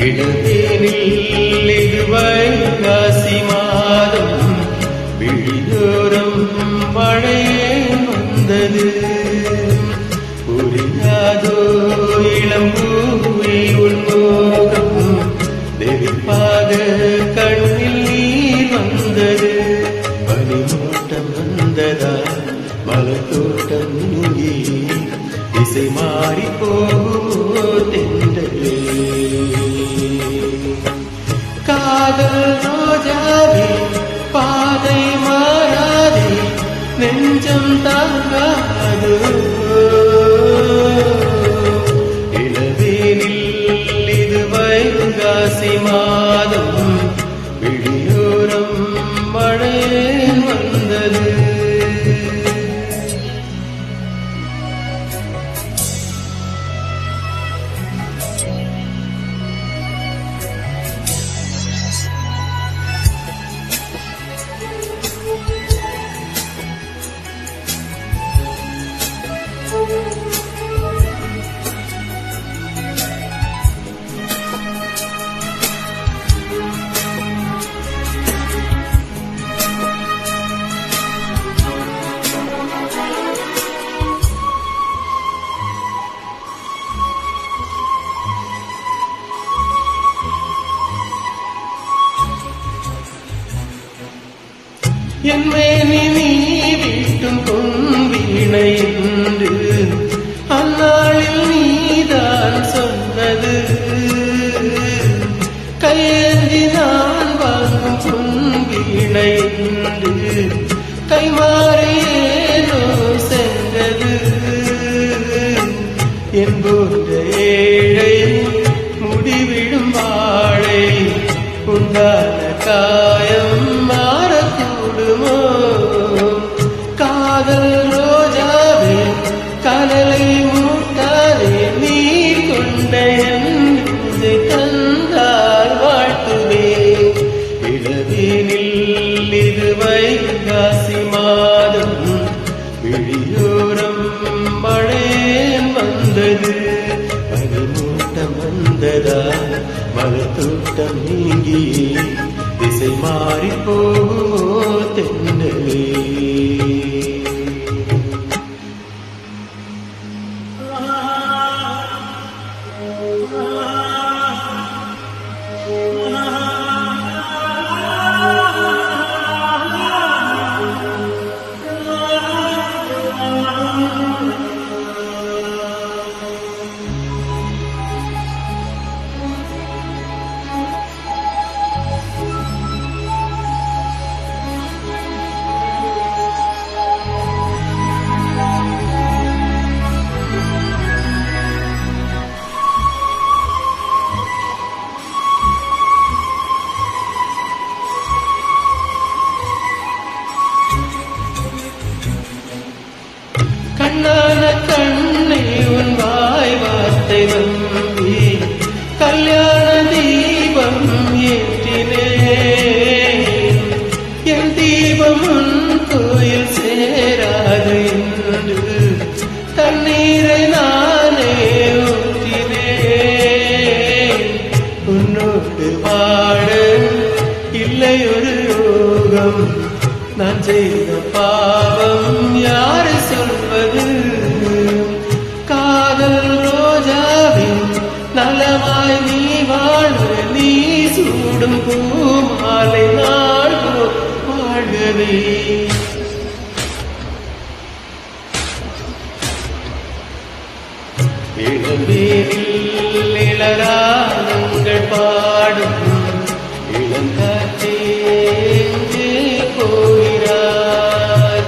இளவேனில் வைகாசி மாதம் விழியோரம் மழை வந்தது. புரியாதோ இளம்பூவி உள்மோகம் நெருப்பாக கண்ணில் நீர் வந்தது. பனிமூட்டம் வந்ததா மலத்தோட்டம் நீங்கி திசை மாறி போகின்றே. காதல் ரோஜாவே பாதை மாறாதே நெஞ்சம் தாங்காது. இளவேனில் இது வைகாசி மாதம் விழியோரம் மழை வந்தது. என் மேனி நீ வீட்டும் பொன்வீணை என்று அந்நாளில் நீதான் சொன்னது. கையேந்தி நான் வாங்கும் பொன்வீணை என்று கைமாறியேனோ சென்றது. என் போன்ற ஏழை முடிவிடும் வாழை உண்டான காயம் மாறக்கூடுமோ? காதல் ரோஜாவே கனலை மூட்டாதே நீ கொண்ட என்று தந்தால் வாழ்த்துவே. இளவேனில் இது வைகாசி மாதம் விழியோரம் மழை வந்தது. பனிமூட்டம் வந்ததா மலத்தோட்டம் நீங்கி திசை மாறி போகுதென்னவே. கண்ணான கண்ணே உன் வாய் வார்த்தை நம்பி கல்யாண தீபம் ஏற்றினேன். என் தீபம் உன் கோயில் சேராது என்று தண்ணீரை நானே ஊற்றினேன். உன்னோடு வாழ இல்லை ஒரு யோகம் நான் செய்த பாவம் யாரு சொல்வது? காதல் ரோஜாவின் நலமாய் நீ வாழ நீ சூடும் பூமாலை நாள் வாழ்கவே. இளவேனில் இளராகங்கள் பாடும் இளங்காற்றே போகிறார்.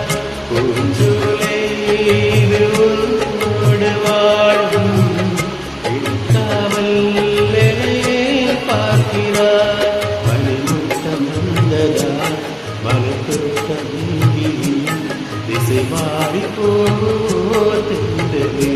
பூஞ்சோலை இது உன்னோடு வாழும் இழுக்காமல் பார்க்கிறார். பனிமூட்டம் வந்ததா மலத்தோட்டம் நீங்கி திசை மாறி போகுதென்றவே.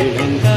இளங்கா